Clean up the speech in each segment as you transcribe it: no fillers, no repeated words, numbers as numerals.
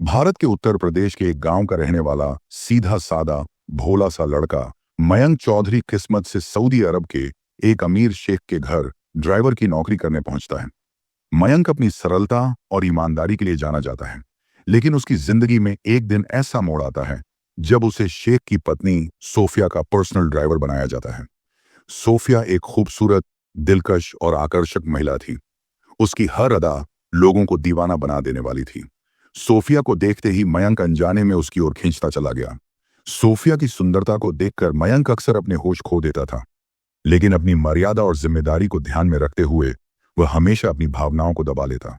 भारत के उत्तर प्रदेश के एक गांव का रहने वाला सीधा सादा भोला सा लड़का मयंक चौधरी किस्मत से सऊदी अरब के एक अमीर शेख के घर ड्राइवर की नौकरी करने पहुंचता है। मयंक अपनी सरलता और ईमानदारी के लिए जाना जाता है, लेकिन उसकी जिंदगी में एक दिन ऐसा मोड़ आता है जब उसे शेख की पत्नी सोफिया का पर्सनल ड्राइवर बनाया जाता है। सोफिया एक खूबसूरत, दिलकश और आकर्षक महिला थी। उसकी हर अदा लोगों को दीवाना बना देने वाली थी। सोफिया को देखते ही मयंक अनजाने में उसकी ओर खींचता चला गया। सोफिया की सुंदरता को देखकर मयंक अक्सर अपने होश खो देता था, लेकिन अपनी मर्यादा और जिम्मेदारी को ध्यान में रखते हुए वह हमेशा अपनी भावनाओं को दबा लेता।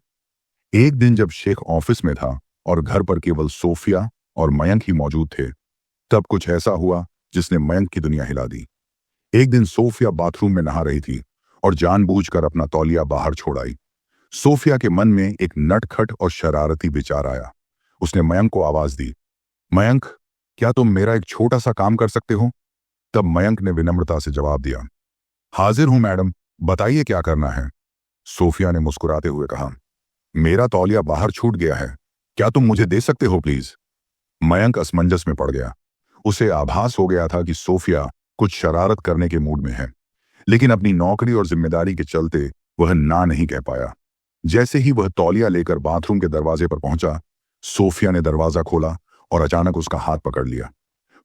एक दिन जब शेख ऑफिस में था और घर पर केवल सोफिया और मयंक ही मौजूद थे, तब कुछ ऐसा हुआ जिसने मयंक की दुनिया हिला दी। एक दिन सोफिया बाथरूम में नहा रही थी और जानबूझकर अपना तौलिया बाहर छोड़ आई। सोफिया के मन में एक नटखट और शरारती विचार आया। उसने मयंक को आवाज दी, मयंक, क्या तुम मेरा एक छोटा सा काम कर सकते हो? तब मयंक ने विनम्रता से जवाब दिया, हाजिर हूं मैडम, बताइए क्या करना है। सोफिया ने मुस्कुराते हुए कहा, मेरा तौलिया बाहर छूट गया है, क्या तुम मुझे दे सकते हो प्लीज? मयंक असमंजस में पड़ गया। उसे आभास हो गया था कि सोफिया कुछ शरारत करने के मूड में है, लेकिन अपनी नौकरी और जिम्मेदारी के चलते वह ना नहीं कह पाया। जैसे ही वह तौलिया लेकर बाथरूम के दरवाजे पर पहुंचा, सोफिया ने दरवाजा खोला और अचानक उसका हाथ पकड़ लिया।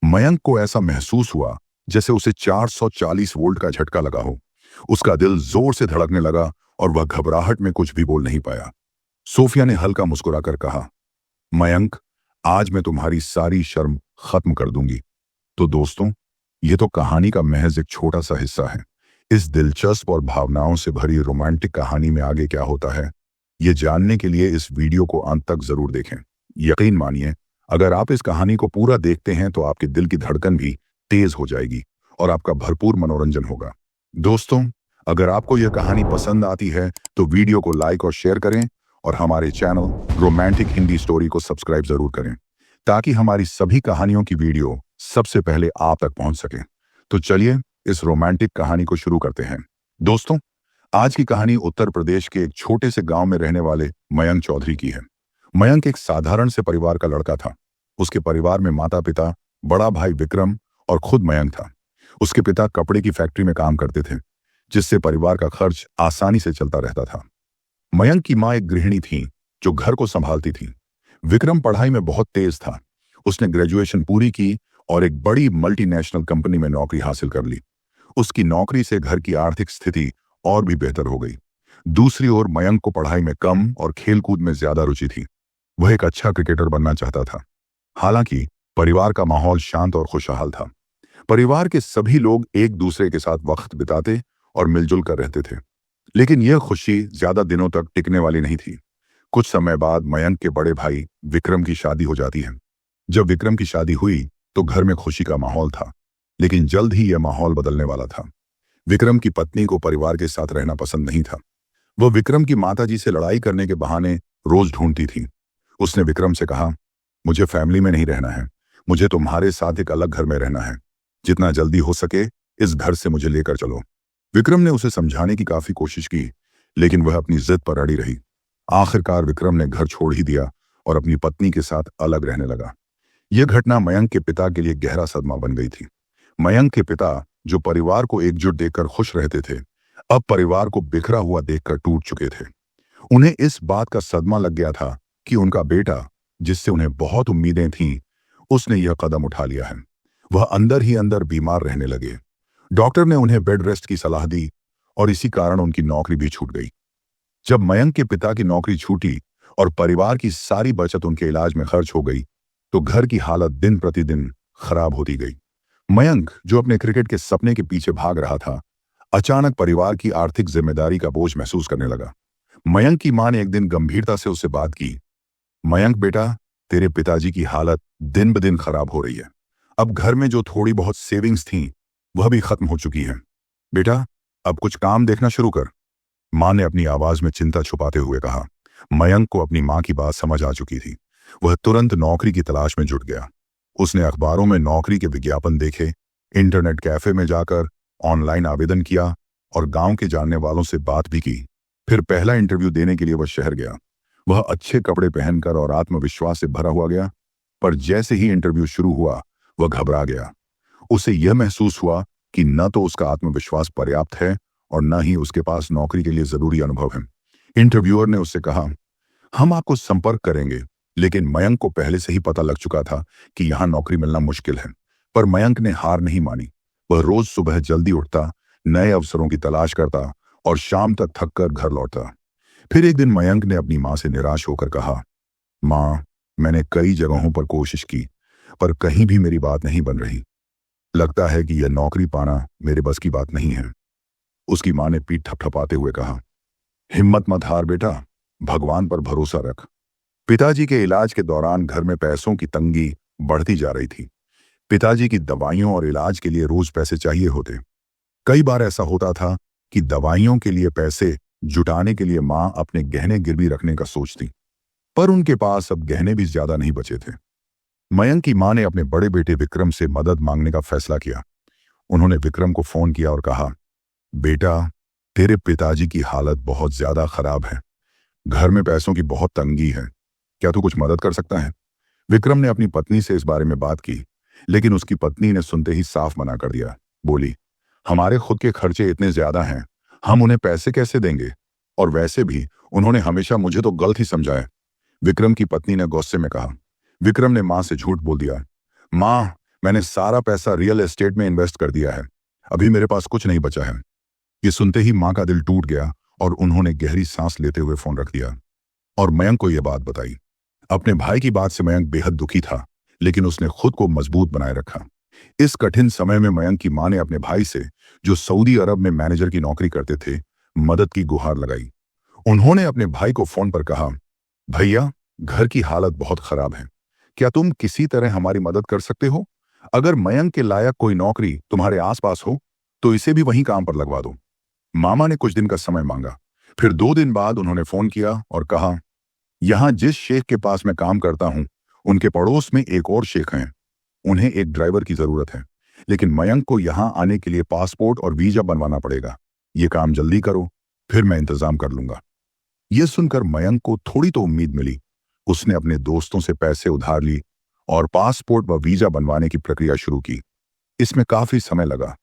मयंक को ऐसा महसूस हुआ जैसे उसे 440 वोल्ट का झटका लगा हो। उसका दिल जोर से धड़कने लगा और वह घबराहट में कुछ भी बोल नहीं पाया। सोफिया ने हल्का मुस्कुराकर कहा, मयंक, आज मैं तुम्हारी सारी शर्म खत्म कर दूंगी। तो दोस्तों, ये तो कहानी का महज एक छोटा सा हिस्सा है। इस दिलचस्प और भावनाओं से भरी रोमांटिक कहानी में आगे क्या होता है, ये जानने के लिए इस वीडियो को अंत तक जरूर देखें। यकीन मानिए, अगर आप इस कहानी को पूरा देखते हैं तो आपके दिल की धड़कन भी तेज हो जाएगी और आपका भरपूर मनोरंजन होगा। दोस्तों, अगर आपको यह कहानी पसंद आती है तो वीडियो को लाइक और शेयर करें और हमारे चैनल रोमांटिक हिंदी स्टोरी को सब्सक्राइब जरूर करें, ताकि हमारी सभी कहानियों की वीडियो सबसे पहले आप तक पहुंच सके। तो चलिए इस रोमांटिक कहानी को शुरू करते हैं। दोस्तों, आज की कहानी उत्तर प्रदेश के एक छोटे से गांव में रहने वाले मयंक चौधरी की है। मयंक एक साधारण से परिवार का लड़का था। उसके परिवार में माता पिता, बड़ा भाई विक्रम और खुद मयंक था। उसके पिता कपड़े की फैक्ट्री में काम करते थे, जिससे परिवार का खर्च आसानी से चलता रहता था। मयंक की मां एक गृहिणी थी जो घर को संभालती थी। विक्रम पढ़ाई में बहुत तेज था। उसने ग्रेजुएशन पूरी की और एक बड़ी मल्टीनेशनल कंपनी में नौकरी हासिल कर ली। उसकी नौकरी से घर की आर्थिक स्थिति और भी बेहतर हो गई। दूसरी ओर मयंक को पढ़ाई में कम और खेलकूद में ज्यादा रुचि थी। वह एक अच्छा क्रिकेटर बनना चाहता था। हालांकि परिवार का माहौल शांत और खुशहाल था। परिवार के सभी लोग एक दूसरे के साथ वक्त बिताते और मिलजुल कर रहते थे, लेकिन यह खुशी ज्यादा दिनों तक टिकने वाली नहीं थी। कुछ समय बाद मयंक के बड़े भाई विक्रम की शादी हो जाती है। जब विक्रम की शादी हुई तो घर में खुशी का माहौल था, लेकिन जल्द ही यह माहौल बदलने वाला था। विक्रम की पत्नी को परिवार के साथ रहना पसंद नहीं था। वह विक्रम की माताजी से लड़ाई करने के बहाने रोज ढूंढती थी। उसने विक्रम से कहा, मुझे फैमिली में नहीं रहना है, मुझे तुम्हारे साथ एक अलग घर में रहना है। जितना जल्दी हो सके इस घर से मुझे लेकर चलो। विक्रम ने उसे समझाने की काफी कोशिश की, लेकिन वह अपनी जिद पर अड़ी रही। आखिरकार विक्रम ने घर छोड़ ही दिया और अपनी पत्नी के साथ अलग रहने लगा। यह घटना मयंक के पिता के लिए गहरा सदमा बन गई थी। मयंक के पिता, जो परिवार को एकजुट देखकर खुश रहते थे, अब परिवार को बिखरा हुआ देखकर टूट चुके थे। उन्हें इस बात का सदमा लग गया था कि उनका बेटा, जिससे उन्हें बहुत उम्मीदें थीं, उसने यह कदम उठा लिया है। वह अंदर ही अंदर बीमार रहने लगे। डॉक्टर ने उन्हें बेड रेस्ट की सलाह दी और इसी कारण उनकी नौकरी भी छूट गई। जब मयंक के पिता की नौकरी छूटी और परिवार की सारी बचत उनके इलाज में खर्च हो गई, तो घर की हालत दिन प्रतिदिन खराब होती गई। मयंक, जो अपने क्रिकेट के सपने के पीछे भाग रहा था, अचानक परिवार की आर्थिक जिम्मेदारी का बोझ महसूस करने लगा। मयंक की मां ने एक दिन गंभीरता से उससे बात की, मयंक बेटा, तेरे पिताजी की हालत दिन ब दिन खराब हो रही है। अब घर में जो थोड़ी बहुत सेविंग्स थी वह भी खत्म हो चुकी है। बेटा, अब कुछ काम देखना शुरू कर। मां ने अपनी आवाज में चिंता छुपाते हुए कहा। मयंक को अपनी मां की बात समझ आ चुकी थी। वह तुरंत नौकरी की तलाश में जुट गया। उसने अखबारों में नौकरी के विज्ञापन देखे, इंटरनेट कैफे में जाकर ऑनलाइन आवेदन किया और गांव के जानने वालों से बात भी की। फिर पहला इंटरव्यू देने के लिए वह शहर गया। वह अच्छे कपड़े पहनकर और आत्मविश्वास से भरा हुआ गया, पर जैसे ही इंटरव्यू शुरू हुआ वह घबरा गया। उसे यह महसूस हुआ कि न तो उसका आत्मविश्वास पर्याप्त है और न ही उसके पास नौकरी के लिए जरूरी अनुभव है। इंटरव्यूअर ने उससे कहा, हम आपको संपर्क करेंगे। लेकिन मयंक को पहले से ही पता लग चुका था कि यहां नौकरी मिलना मुश्किल है। पर मयंक ने हार नहीं मानी। वह रोज सुबह जल्दी उठता, नए अवसरों की तलाश करता और शाम तक थककर घर लौटता। फिर एक दिन मयंक ने अपनी मां से निराश होकर कहा, मां, मैंने कई जगहों पर कोशिश की, पर कहीं भी मेरी बात नहीं बन रही। लगता है कि यह नौकरी पाना मेरे बस की बात नहीं है। उसकी मां ने पीठ थपथपाते हुए कहा, हिम्मत मत हार बेटा, भगवान पर भरोसा रख। पिताजी के इलाज के दौरान घर में पैसों की तंगी बढ़ती जा रही थी। पिताजी की दवाइयों और इलाज के लिए रोज पैसे चाहिए होते। कई बार ऐसा होता था कि दवाइयों के लिए पैसे जुटाने के लिए मां अपने गहने गिरवी रखने का सोचती, पर उनके पास अब गहने भी ज्यादा नहीं बचे थे। मयंक की मां ने अपने बड़े बेटे विक्रम से मदद मांगने का फैसला किया। उन्होंने विक्रम को फोन किया और कहा, बेटा, तेरे पिताजी की हालत बहुत ज्यादा खराब है। घर में पैसों की बहुत तंगी है। क्या तू कुछ मदद कर सकता है? विक्रम ने अपनी पत्नी से इस बारे में बात की, लेकिन उसकी पत्नी ने सुनते ही साफ मना कर दिया। बोली, हमारे खुद के खर्चे इतने ज्यादा हैं, हम उन्हें पैसे कैसे देंगे? और वैसे भी उन्होंने हमेशा मुझे तो गलत ही समझा है। विक्रम की पत्नी ने गुस्से में कहा। विक्रम ने मां से झूठ बोल दिया, मां, मैंने सारा पैसा रियल एस्टेट में इन्वेस्ट कर दिया है, अभी मेरे पास कुछ नहीं बचा है। ये सुनते ही मां का दिल टूट गया और उन्होंने गहरी सांस लेते हुए फोन रख दिया और मयंक को यह बात बताई। अपने भाई की बात से मयंक बेहद दुखी था, लेकिन उसने खुद को मजबूत बनाए रखा। इस कठिन समय में मयंक की मां ने अपने भाई से, जो सऊदी अरब में मैनेजर की नौकरी करते थे, मदद की गुहार लगाई। उन्होंने अपने भाई को फोन पर कहा, भैया, घर की हालत बहुत खराब है, क्या तुम किसी तरह हमारी मदद कर सकते हो? अगर मयंक के लायक कोई नौकरी तुम्हारे आसपास हो तो इसे भी वहीं काम पर लगवा दो। मामा ने कुछ दिन का समय मांगा। फिर 2 दिन बाद उन्होंने फोन किया और कहा, यहां जिस शेख के पास मैं काम करता हूं, उनके पड़ोस में एक और शेख हैं। उन्हें एक ड्राइवर की जरूरत है, लेकिन मयंक को यहां आने के लिए पासपोर्ट और वीजा बनवाना पड़ेगा। ये काम जल्दी करो, फिर मैं इंतजाम कर लूंगा। यह सुनकर मयंक को थोड़ी तो उम्मीद मिली। उसने अपने दोस्तों से पैसे उधार ली और पासपोर्ट व वीजा बनवाने की प्रक्रिया शुरू की। इसमें काफी समय लगा।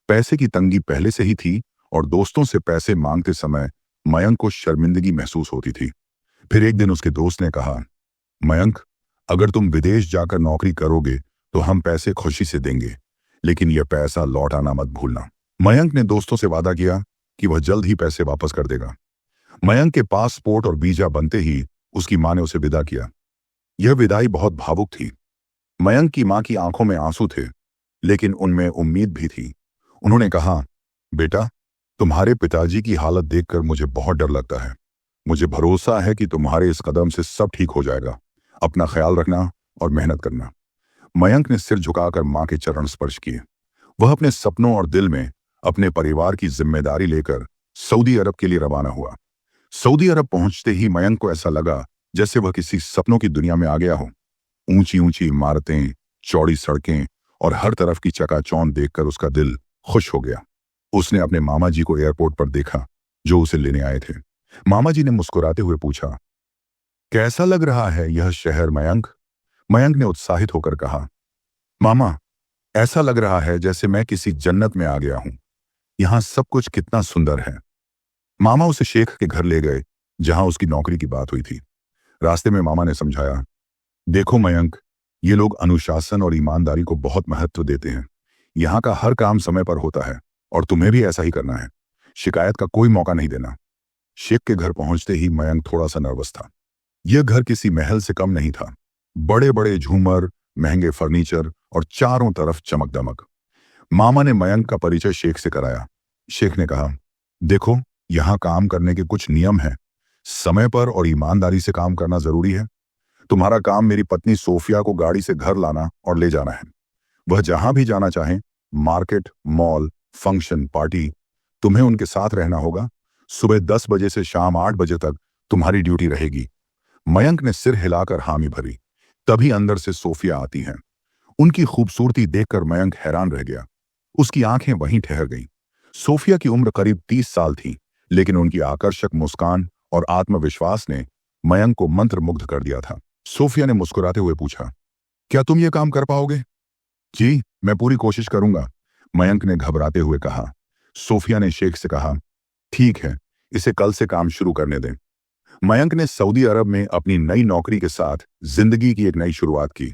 पैसे की तंगी पहले से ही थी और दोस्तों से पैसे मांगते समय मयंक को शर्मिंदगी महसूस होती थी। फिर एक दिन उसके दोस्त ने कहा, मयंक, अगर तुम विदेश जाकर नौकरी करोगे तो हम पैसे खुशी से देंगे, लेकिन यह पैसा लौट आना मत भूलना। मयंक ने दोस्तों से वादा किया कि वह जल्द ही पैसे वापस कर देगा। मयंक के पासपोर्ट और वीजा बनते ही उसकी मां ने उसे विदा किया। यह विदाई बहुत भावुक थी। मयंक की मां की आंखों में आंसू थे, लेकिन उनमें उम्मीद भी थी। उन्होंने कहा, बेटा, तुम्हारे पिताजी की हालत देखकर मुझे बहुत डर लगता है। मुझे भरोसा है कि तुम्हारे इस कदम से सब ठीक हो जाएगा। अपना ख्याल रखना और मेहनत करना। मयंक ने सिर झुकाकर मां के चरण स्पर्श किए। वह अपने सपनों और दिल में अपने परिवार की जिम्मेदारी लेकर सऊदी अरब के लिए रवाना हुआ। सऊदी अरब पहुंचते ही मयंक को ऐसा लगा जैसे वह किसी सपनों की दुनिया में आ गया हो। ऊंची ऊंची इमारतें, चौड़ी सड़कें और हर तरफ की चकाचौंध देखकर उसका दिल खुश हो गया। उसने अपने मामा जी को एयरपोर्ट पर देखा, जो उसे लेने आए थे। मामा जी ने मुस्कुराते हुए पूछा, कैसा लग रहा है यह शहर मयंक? मयंक ने उत्साहित होकर कहा, मामा, ऐसा लग रहा है जैसे मैं किसी जन्नत में आ गया हूं। यहां सब कुछ कितना सुंदर है। मामा उसे शेख के घर ले गए, जहां उसकी नौकरी की बात हुई थी। रास्ते में मामा ने समझाया, देखो मयंक, ये लोग अनुशासन और ईमानदारी को बहुत महत्व देते हैं। यहाँ का हर काम समय पर होता है और तुम्हें भी ऐसा ही करना है। शिकायत का कोई मौका नहीं देना। शेख के घर पहुंचते ही मयंक थोड़ा सा नर्वस था। यह घर किसी महल से कम नहीं था। बड़े बड़े झूमर, महंगे फर्नीचर और चारों तरफ चमक दमक। मामा ने मयंक का परिचय शेख से कराया। शेख ने कहा, देखो, यहाँ काम करने के कुछ नियम हैं। समय पर और ईमानदारी से काम करना जरूरी है। तुम्हारा काम मेरी पत्नी सोफिया को गाड़ी से घर लाना और ले जाना है। वह जहां भी जाना चाहें, मार्केट, मॉल, फंक्शन, पार्टी, तुम्हें उनके साथ रहना होगा। सुबह 10 बजे से शाम 8 बजे तक तुम्हारी ड्यूटी रहेगी। मयंक ने सिर हिलाकर हामी भरी। तभी अंदर से सोफिया आती हैं। उनकी खूबसूरती देखकर मयंक हैरान रह गया। उसकी आंखें वहीं ठहर गईं। सोफिया की उम्र करीब 30 साल थी, लेकिन उनकी आकर्षक मुस्कान और आत्मविश्वास ने मयंक को मंत्रमुग्ध कर दिया था। सोफिया ने मुस्कुराते हुए पूछा, क्या तुम ये काम कर पाओगे? जी, मैं पूरी कोशिश करूंगा, मयंक ने घबराते हुए कहा। सोफिया ने शेख से कहा, ठीक है, इसे कल से काम शुरू करने दें। मयंक ने सऊदी अरब में अपनी नई नौकरी के साथ जिंदगी की एक नई शुरुआत की।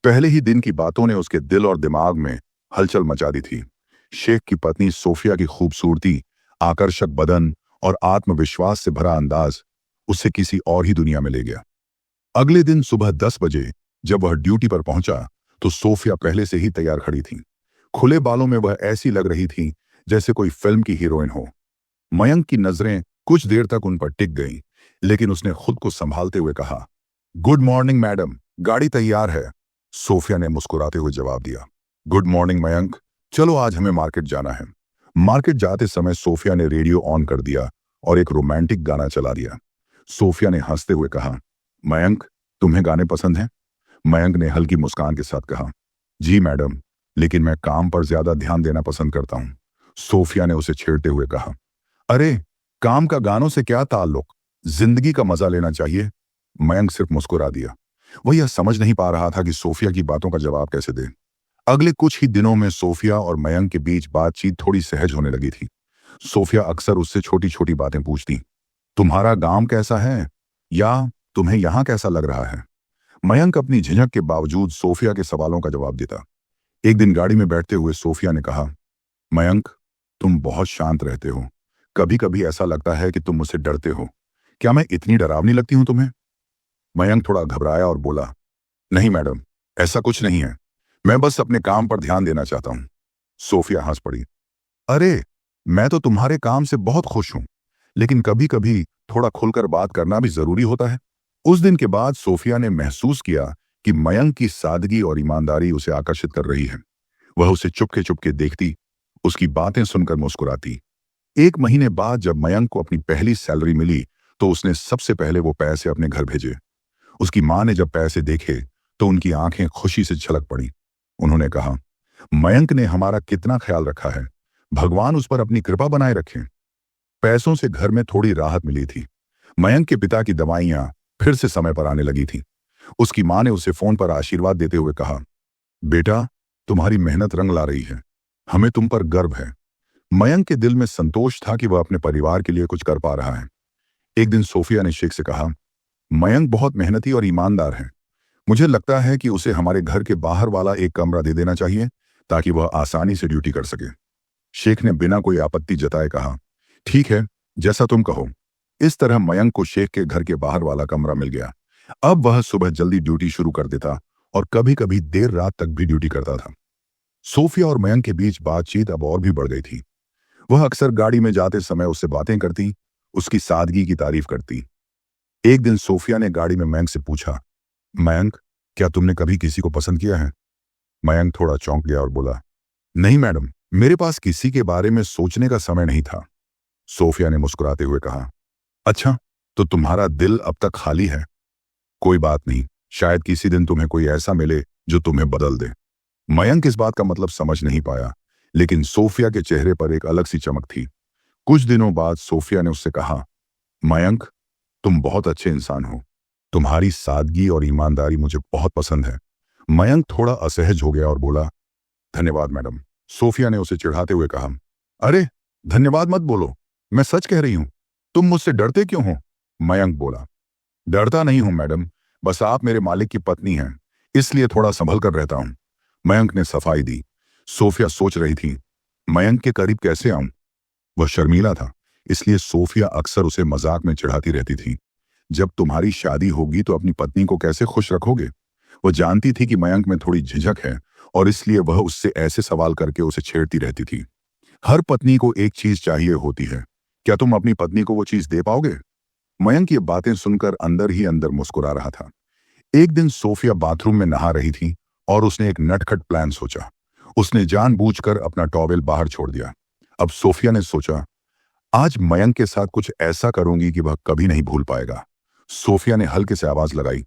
पहले ही दिन की बातों ने उसके दिल और दिमाग में हलचल मचा दी थी। शेख की पत्नी सोफिया की खूबसूरती, आकर्षक बदन और आत्मविश्वास से भरा अंदाज उसे किसी और ही दुनिया में ले गया। अगले दिन सुबह 10 बजे जब वह ड्यूटी पर पहुंचा तो सोफिया पहले से ही तैयार खड़ी थी। खुले बालों में वह ऐसी लग रही थी जैसे कोई फिल्म की हीरोइन हो। मयंक की नजरें कुछ देर तक उन पर टिक गईं, लेकिन उसने खुद को संभालते हुए कहा, गुड मॉर्निंग मैडम, गाड़ी तैयार है। सोफिया ने मुस्कुराते हुए जवाब दिया, गुड मॉर्निंग मयंक, चलो आज हमें मार्केट जाना है। मार्केट जाते समय सोफिया ने रेडियो ऑन कर दिया और एक रोमांटिक गाना चला दिया। सोफिया ने हंसते हुए कहा, मयंक, तुम्हें गाने पसंद हैं? मयंक ने हल्की मुस्कान के साथ कहा, जी मैडम, लेकिन मैं काम पर ज्यादा ध्यान देना पसंद करता हूं। सोफिया ने उसे छेड़ते हुए कहा, अरे, काम का गानों से क्या ताल्लुक, जिंदगी का मजा लेना चाहिए। मयंक सिर्फ मुस्कुरा दिया। वह यह समझ नहीं पा रहा था कि सोफिया की बातों का जवाब कैसे दे। अगले कुछ ही दिनों में सोफिया और मयंक के बीच बातचीत थोड़ी सहज होने लगी थी। सोफिया अक्सर उससे छोटी छोटी बातें पूछती, तुम्हारा गांव कैसा है, या तुम्हें यहां कैसा लग रहा है। मयंक अपनी झिझक के बावजूद सोफिया के सवालों का जवाब देता। एक दिन गाड़ी में बैठते हुए सोफिया ने कहा, मयंक, तुम बहुत शांत रहते हो, कभी कभी ऐसा लगता है कि तुम मुझसे डरते हो। क्या मैं इतनी डरावनी लगती हूं तुम्हें? मयंक थोड़ा घबराया और बोला, नहीं मैडम, ऐसा कुछ नहीं है, मैं बस अपने काम पर ध्यान देना चाहता हूं। सोफिया हंस पड़ी, अरे, मैं तो तुम्हारे काम से बहुत खुश हूं, लेकिन कभी कभी थोड़ा खुलकर बात करना भी जरूरी होता है। उस दिन के बाद सोफिया ने महसूस किया कि मयंक की सादगी और ईमानदारी उसे आकर्षित कर रही है। वह उसे चुपके चुपके देखती, उसकी बातें सुनकर मुस्कुराती। एक महीने बाद जब मयंक को अपनी पहली सैलरी मिली तो उसने सबसे पहले वो पैसे अपने घर भेजे। उसकी मां ने जब पैसे देखे तो उनकी आंखें खुशी से छलक पड़ी। उन्होंने कहा, मयंक ने हमारा कितना ख्याल रखा है, भगवान उस पर अपनी कृपा बनाए रखे। पैसों से घर में थोड़ी राहत मिली थी। मयंक के पिता की दवाइयां फिर से समय पर आने लगी थी। उसकी मां ने उसे फोन पर आशीर्वाद देते हुए कहा, बेटा, तुम्हारी मेहनत रंग ला रही है, हमें तुम पर गर्व है। मयंक के दिल में संतोष था कि वह अपने परिवार के लिए कुछ कर पा रहा है। एक दिन सोफिया ने शेख से कहा, मयंक बहुत मेहनती और ईमानदार है, मुझे लगता है कि उसे हमारे घर के बाहर वाला एक कमरा दे देना चाहिए ताकि वह आसानी से ड्यूटी कर सके। शेख ने बिना कोई आपत्ति जताए कहा, ठीक है, जैसा तुम कहो। इस तरह मयंक को शेख के घर के बाहर वाला कमरा मिल गया। अब वह सुबह जल्दी ड्यूटी शुरू कर देता और कभी कभी देर रात तक भी ड्यूटी करता था। सोफिया और मयंक के बीच बातचीत अब और भी बढ़ गई थी। वह अक्सर गाड़ी में जाते समय उससे बातें करती, उसकी सादगी की तारीफ करती। एक दिन सोफिया ने गाड़ी में मयंक से पूछा, मयंक, क्या तुमने कभी किसी को पसंद किया है? मयंक थोड़ा चौंक गया और बोला, नहीं मैडम, मेरे पास किसी के बारे में सोचने का समय नहीं था। सोफिया ने मुस्कुराते हुए कहा, अच्छा, तो तुम्हारा दिल अब तक खाली है। कोई बात नहीं, शायद किसी दिन तुम्हें कोई ऐसा मिले जो तुम्हें बदल दे। मयंक इस बात का मतलब समझ नहीं पाया, लेकिन सोफिया के चेहरे पर एक अलग सी चमक थी। कुछ दिनों बाद सोफिया ने उससे कहा, मयंक, तुम बहुत अच्छे इंसान हो, तुम्हारी सादगी और ईमानदारी मुझे बहुत पसंद है। मयंक थोड़ा असहज हो गया और बोला, धन्यवाद मैडम। सोफिया ने उसे चिढ़ाते हुए कहा, अरे, धन्यवाद मत बोलो, मैं सच कह रही हूं, तुम मुझसे डरते क्यों हो? मयंक बोला, डरता नहीं हूं मैडम, बस आप मेरे मालिक की पत्नी हैं, इसलिए थोड़ा संभल कर रहता हूं। मयंक ने सफाई दी। सोफिया सोच रही थी, मयंक के करीब कैसे आऊं? वह शर्मीला था, इसलिए सोफिया अक्सर उसे मजाक में चिढ़ाती रहती थी, जब तुम्हारी शादी होगी तो अपनी पत्नी को कैसे खुश रखोगे? वह जानती थी कि मयंक में थोड़ी झिझक है और इसलिए वह उससे ऐसे सवाल करके उसे छेड़ती रहती थी। हर पत्नी को एक चीज चाहिए होती है, क्या तुम अपनी पत्नी को वो चीज दे पाओगे? मयंक ये बातें सुनकर अंदर ही अंदर मुस्कुरा रहा था। एक दिन सोफिया बाथरूम में नहा रही थी और उसने एक नटखट प्लान सोचा। उसने जानबूझकर अपना टॉवेल बाहर छोड़ दिया। अब सोफिया ने सोचा, आज मयंक के साथ कुछ ऐसा करूंगी कि वह कभी नहीं भूल पाएगा। सोफिया ने हल्के से आवाज लगाई,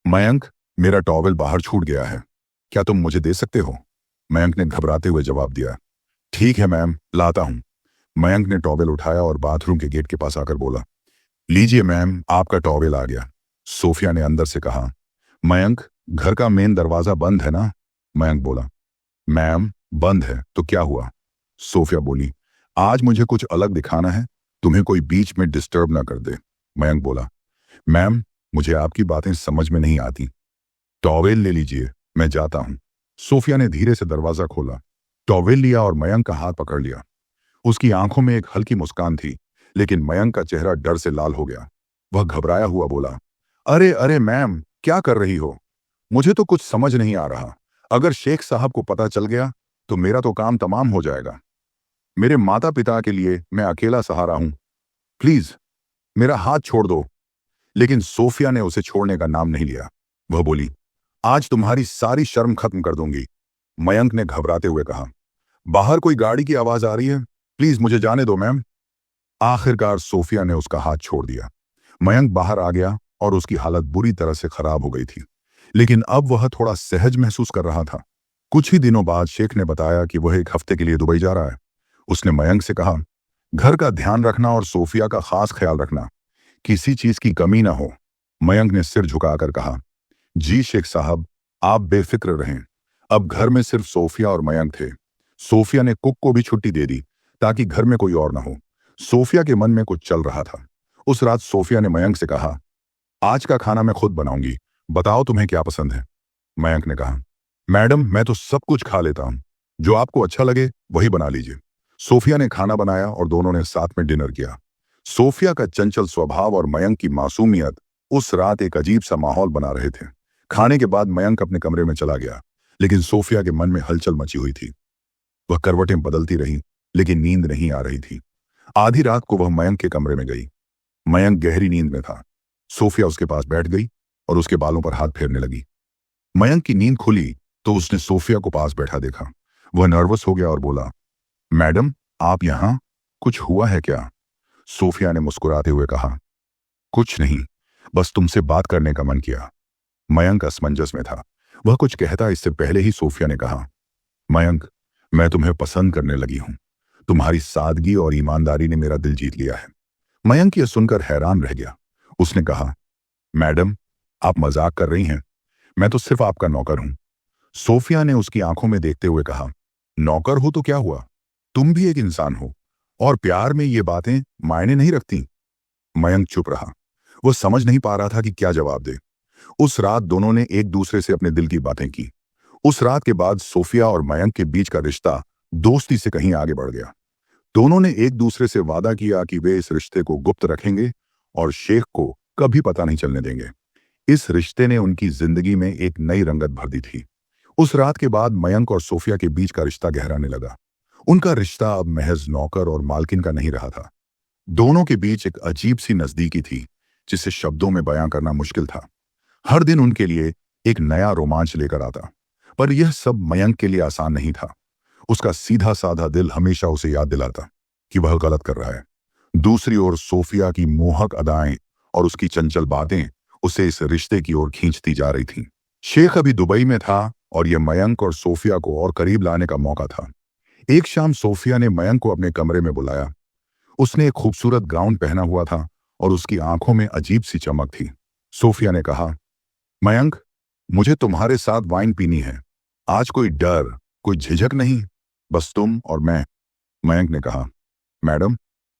मयंक, मेरा टॉवेल बाहर छूट गया है, क्या तुम मुझे दे सकते हो? मयंक ने घबराते हुए जवाब दिया, ठीक है मैम, लाता हूं। मयंक ने टॉवेल उठाया और बाथरूम के गेट के पास आकर बोला, लीजिए मैम, आपका टॉवेल आ गया। सोफिया ने अंदर से कहा। मयंक, घर का मेन दरवाजा बंद है ना? मयंक बोला। मैम, बंद है तो क्या हुआ? सोफिया बोली। आज मुझे कुछ अलग दिखाना है, तुम्हें कोई बीच में डिस्टर्ब ना कर दे। मयंक बोला। मैम, मुझे आपकी बातें समझ में नहीं आती। टॉवेल ले लीजिए, मैं जाता हूं। सोफिया ने धीरे से दरवाजा खोला, टॉवेल लिया और मयंक का हाथ पकड़ लिया। उसकी आंखों में एक हल्की मुस्कान थी, लेकिन मयंक का चेहरा डर से लाल हो गया। वह घबराया हुआ बोला, अरे अरे मैम, क्या कर रही हो? मुझे तो कुछ समझ नहीं आ रहा। अगर शेख साहब को पता चल गया तो मेरा तो काम तमाम हो जाएगा। मेरे माता पिता के लिए मैं अकेला सहारा हूं। प्लीज मेरा हाथ छोड़ दो। लेकिन सोफिया ने उसे छोड़ने का नाम नहीं लिया। वह बोली, आज तुम्हारी सारी शर्म खत्म कर दूंगी। मयंक ने घबराते हुए कहा, बाहर कोई गाड़ी की आवाज आ रही है, प्लीज मुझे जाने दो मैम। आखिरकार सोफिया ने उसका हाथ छोड़ दिया। मयंक बाहर आ गया और उसकी हालत बुरी तरह से खराब हो गई थी, लेकिन अब वह थोड़ा सहज महसूस कर रहा था। कुछ ही दिनों बाद शेख ने बताया कि वह 1 हफ्ते के लिए दुबई जा रहा है। उसने मयंक से कहा, घर का ध्यान रखना और सोफिया का खास ख्याल रखना, किसी चीज की कमी ना हो। मयंक ने सिर झुकाकर कहा, जी शेख साहब, आप बेफिक्र रहें। अब घर में सिर्फ सोफिया और मयंक थे। सोफिया ने कुक को भी छुट्टी दे दी ताकि घर में कोई और ना हो। सोफिया के मन में कुछ चल रहा था। उस रात सोफिया ने मयंक से कहा, आज का खाना मैं खुद बनाऊंगी, बताओ तुम्हें क्या पसंद है? मयंक ने कहा, मैडम मैं तो सब कुछ खा लेता हूं, जो आपको अच्छा लगे वही बना लीजिए। सोफिया ने खाना बनाया और दोनों ने साथ में डिनर किया। सोफिया का चंचल स्वभाव और मयंक की मासूमियत उस रात एक अजीब सा माहौल बना रहे थे। खाने के बाद मयंक अपने कमरे में चला गया, लेकिन सोफिया के मन में हलचल मची हुई थी। वह करवटें बदलती रही, लेकिन नींद नहीं आ रही थी। आधी रात को वह मयंक के कमरे में गई। मयंक गहरी नींद में था। सोफिया उसके पास बैठ गई और उसके बालों पर हाथ फेरने लगी। मयंक की नींद खुली तो उसने सोफिया को पास बैठा देखा। वह नर्वस हो गया और बोला, मैडम आप यहां, कुछ हुआ है क्या? सोफिया ने मुस्कुराते हुए कहा, कुछ नहीं, बस तुमसे बात करने का मन किया। मयंक असमंजस में था। वह कुछ कहता इससे पहले ही सोफिया ने कहा, मयंक, मैं तुम्हें पसंद करने लगी हूं। तुम्हारी सादगी और ईमानदारी ने मेरा दिल जीत लिया है। मयंक यह सुनकर हैरान रह गया। उसने कहा, मैडम आप मजाक कर रही हैं, मैं तो सिर्फ आपका नौकर हूं। सोफिया ने उसकी आंखों में देखते हुए कहा, नौकर हो तो क्या हुआ, तुम भी एक इंसान हो, और प्यार में ये बातें मायने नहीं रखती। मयंक चुप रहा। वो समझ नहीं पा रहा था कि क्या जवाब दे। उस रात दोनों ने एक दूसरे से अपने दिल की बातें की। उस रात के बाद सोफिया और मयंक के बीच का रिश्ता दोस्ती से कहीं आगे बढ़ गया। दोनों ने एक दूसरे से वादा किया कि वे इस रिश्ते को गुप्त रखेंगे और शेख को कभी पता नहीं चलने देंगे। इस रिश्ते ने उनकी जिंदगी में एक नई रंगत भर दी थी। उस रात के बाद मयंक और सोफिया के बीच का रिश्ता गहराने लगा। उनका रिश्ता अब महज नौकर और मालकिन का नहीं रहा था। दोनों के बीच एक अजीब सी नजदीकी थी, जिसे शब्दों में बयां करना मुश्किल था। हर दिन उनके लिए एक नया रोमांच लेकर आता, पर यह सब मयंक के लिए आसान नहीं था। उसका सीधा साधा दिल हमेशा उसे याद दिलाता कि वह गलत कर रहा है। दूसरी ओर सोफिया की मोहक अदाएं और उसकी चंचल बातें उसे इस रिश्ते की ओर खींचती जा रही थीं। शेख अभी दुबई में था और यह मयंक और सोफिया को और करीब लाने का मौका था। एक शाम सोफिया ने मयंक को अपने कमरे में बुलाया। उसने एक खूबसूरत गाउन पहना हुआ था और उसकी आंखों में अजीब सी चमक थी। सोफिया ने कहा, मयंक, मुझे तुम्हारे साथ वाइन पीनी है। आज कोई डर, कोई झिझक नहीं, बस तुम और मैं। मयंक ने कहा, मैडम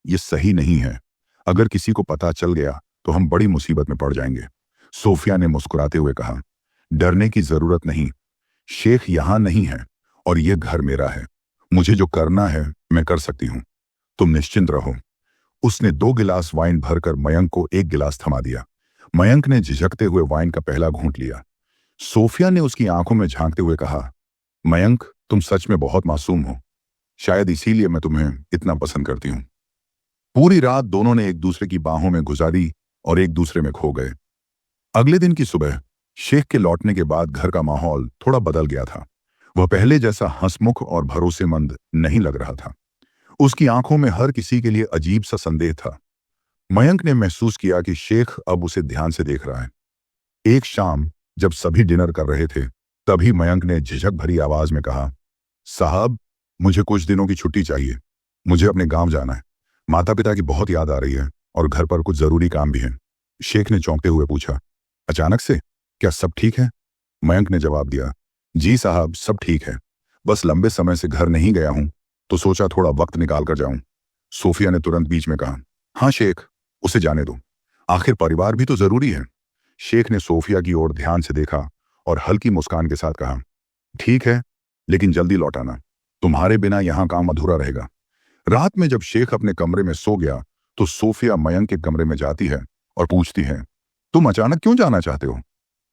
ये सही नहीं है। अगर किसी को पता चल गया तो हम बड़ी मुसीबत में पड़ जाएंगे। सोफिया ने मुस्कुराते हुए कहा, डरने की जरूरत नहीं। शेख यहां नहीं है और यह घर मेरा है। मुझे जो करना है मैं कर सकती हूं। तुम निश्चिंत रहो। उसने 2 गिलास वाइन भरकर मयंक को 1 गिलास थमा दिया। मयंक ने झिझकते हुए वाइन का पहला घूंट लिया। सोफिया ने उसकी आंखों में झांकते हुए कहा, मयंक तुम सच में बहुत मासूम हो। शायद इसीलिए मैं तुम्हें इतना पसंद करती हूं। पूरी रात दोनों ने एक दूसरे की बाहों में गुजारी और एक दूसरे में खो गए। अगले दिन की सुबह शेख के लौटने के बाद घर का माहौल थोड़ा बदल गया था। वह पहले जैसा हंसमुख और भरोसेमंद नहीं लग रहा था। उसकी आंखों में हर किसी के लिए अजीब सा संदेह था। मयंक ने महसूस किया कि शेख अब उसे ध्यान से देख रहा है। एक शाम जब सभी डिनर कर रहे थे, तभी मयंक ने झिझक भरी आवाज में कहा, साहब मुझे कुछ दिनों की छुट्टी चाहिए। मुझे अपने गांव जाना है। माता पिता की बहुत याद आ रही है। और घर पर कुछ जरूरी काम भी है। शेख ने चौंकते हुए पूछा, अचानक से? क्या सब ठीक है? मयंक ने जवाब दिया, जी साहब, सब ठीक है। बस लंबे समय से घर नहीं गया हूं, तो सोचा थोड़ा वक्त निकाल कर जाऊं। सोफिया ने तुरंत बीच में कहा, हाँ शेख, उसे जाने दो, आखिर परिवार भी तो जरूरी है। शेख ने सोफिया की ओर ध्यान से देखा और हल्की मुस्कान के साथ कहा, ठीक है, लेकिन जल्दी लौट आना, तुम्हारे बिना यहां काम अधूरा रहेगा। रात में जब शेख अपने कमरे में सो गया तो सोफिया मयंक के कमरे में जाती है और पूछती है, तुम अचानक क्यों जाना चाहते हो?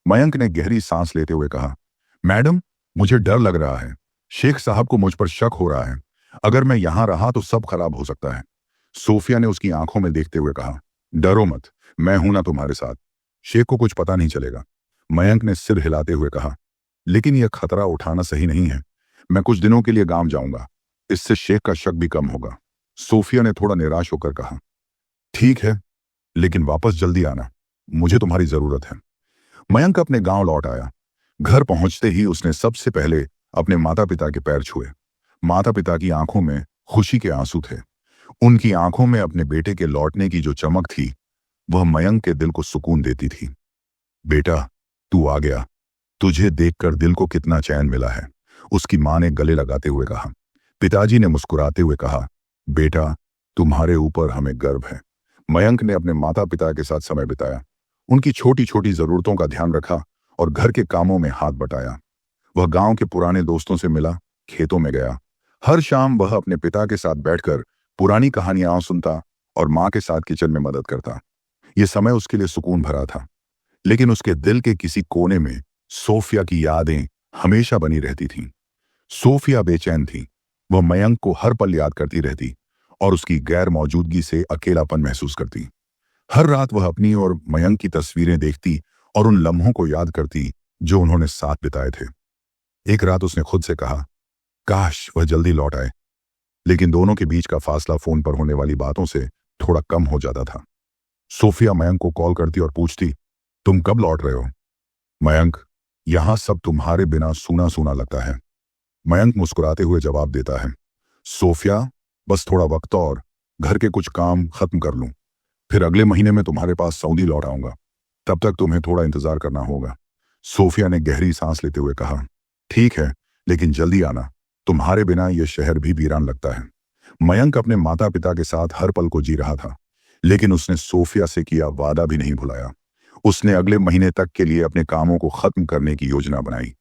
मयंक ने गहरी सांस लेते हुए कहा, मैडम, मुझे डर लग रहा है। शेख साहब को मुझ पर शक हो रहा है। अगर मैं यहां रहा तो सब खराब हो सकता है। सोफिया ने उसकी आंखों में देखते हुए कहा, डरो मत, मैं हूं ना तुम्हारे साथ। शेख को कुछ पता नहीं चलेगा। मयंक ने सिर हिलाते हुए कहा, लेकिन यह खतरा उठाना सही नहीं है। मैं कुछ दिनों के लिए गांव जाऊंगा, इससे शेख का शक भी कम होगा। सोफिया ने थोड़ा निराश होकर कहा, ठीक है, लेकिन वापस जल्दी आना, मुझे तुम्हारी जरूरत है। मयंक अपने गांव लौट आया। घर पहुंचते ही उसने सबसे पहले अपने माता पिता के पैर छुए। माता पिता की आंखों में खुशी के आंसू थे। उनकी आंखों में अपने बेटे के लौटने की जो चमक थी, वह मयंक के दिल को सुकून देती थी। बेटा, तू आ गया, तुझे देखकर दिल को कितना चैन मिला है, उसकी मां ने गले लगाते हुए कहा। पिताजी ने मुस्कुराते हुए कहा, बेटा, तुम्हारे ऊपर हमें गर्व है। मयंक ने अपने माता पिता के साथ समय बिताया, उनकी छोटी छोटी जरूरतों का ध्यान रखा और घर के कामों में हाथ बटाया। वह गांव के पुराने दोस्तों से मिला, खेतों में गया। हर शाम वह अपने पिता के साथ बैठकर पुरानी कहानियां सुनता और मां के साथ किचन में मदद करता। यह समय उसके लिए सुकून भरा था, लेकिन उसके दिल के किसी कोने में सोफिया की यादें हमेशा बनी रहती थीं। सोफिया बेचैन थी। वह मयंक को हर पल याद करती रहती और उसकी गैर मौजूदगी से अकेलापन महसूस करती। हर रात वह अपनी और मयंक की तस्वीरें देखती और उन लम्हों को याद करती जो उन्होंने साथ बिताए थे। एक रात उसने खुद से कहा, काश वह जल्दी लौट आए, लेकिन दोनों के बीच का फासला फोन पर होने वाली बातों से थोड़ा कम हो जाता था। सोफिया मयंक को कॉल करती और पूछती, तुम कब लौट रहे हो? मयंक, यहां सब तुम्हारे बिना सूना सूना लगता है। मयंक मुस्कुराते हुए जवाब देता है, सोफिया, बस थोड़ा वक्त और, घर के कुछ काम खत्म कर लूं, फिर अगले महीने में तुम्हारे पास सऊदी लौट आऊंगा। तब तक तुम्हें थोड़ा इंतजार करना होगा। सोफिया ने गहरी सांस लेते हुए कहा, ठीक है, लेकिन जल्दी आना, तुम्हारे बिना यह शहर भी वीरान लगता है। मयंक अपने माता पिता के साथ हर पल को जी रहा था, लेकिन उसने सोफिया से किया वादा भी नहीं भुलाया। उसने अगले महीने तक के लिए अपने कामों को खत्म करने की योजना बनाई।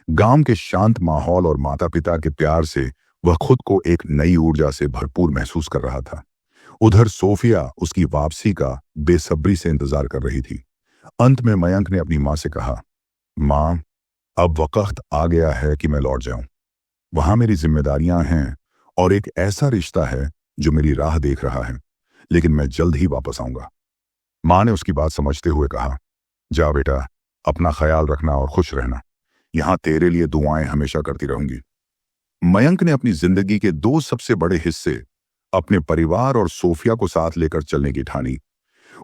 गांव के शांत माहौल और माता पिता के प्यार से वह खुद को एक नई ऊर्जा से भरपूर महसूस कर रहा था। उधर सोफिया उसकी वापसी का बेसब्री से इंतजार कर रही थी। अंत में मयंक ने अपनी मां से कहा, मां, अब वक्त आ गया है कि मैं लौट जाऊं। वहां मेरी जिम्मेदारियां हैं और एक ऐसा रिश्ता है जो मेरी राह देख रहा है, लेकिन मैं जल्द ही वापस आऊंगा। मां ने उसकी बात समझते हुए कहा, जा बेटा, अपना ख्याल रखना और खुश रहना। यहां तेरे लिए दुआएं हमेशा करती रहूंगी। मयंक ने अपनी जिंदगी के दो सबसे बड़े हिस्से, अपने परिवार और सोफिया को साथ लेकर चलने की ठानी।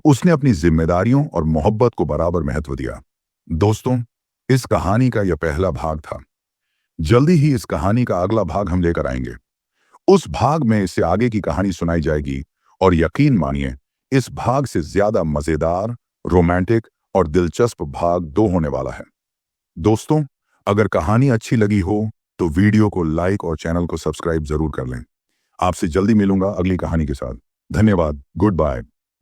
उसने अपनी जिम्मेदारियों और मोहब्बत को बराबर महत्व दिया। दोस्तों, इस कहानी का यह पहला भाग था। जल्दी ही इस कहानी का अगला भाग हम लेकर आएंगे। उस भाग में इससे आगे की कहानी सुनाई जाएगी और यकीन मानिए, इस भाग से ज्यादा मजेदार, रोमांटिक और दिलचस्प भाग 2 होने वाला है। दोस्तों, अगर कहानी अच्छी लगी हो तो वीडियो को लाइक और चैनल को सब्सक्राइब जरूर कर लें। आपसे जल्दी मिलूंगा अगली कहानी के साथ। धन्यवाद। Good bye.